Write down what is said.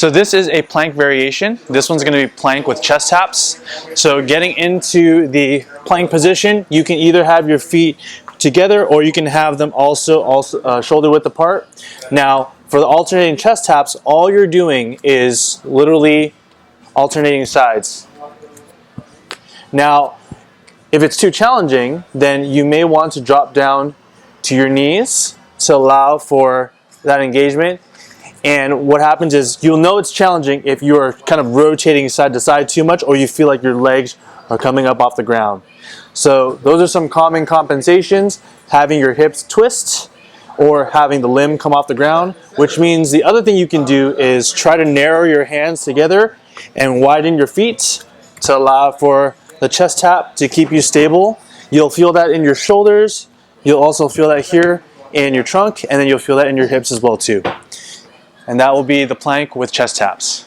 So this is a plank variation. This one's going to be plank with chest taps. So getting into the plank position, you can either have your feet together or you can have them also shoulder width apart. Now, for the alternating chest taps, all you're doing is literally alternating sides. Now, if it's too challenging, then you may want to drop down to your knees to allow for that engagement. And what happens is you'll know it's challenging if you are kind of rotating side to side too much or you feel like your legs are coming up off the ground. So those are some common compensations: having your hips twist or having the limb come off the ground, which means the other thing you can do is try to narrow your hands together and widen your feet to allow for the chest tap to keep you stable. You'll feel that in your shoulders. You'll also feel that here in your trunk, and then you'll feel that in your hips as well too. And that will be the plank with chest taps.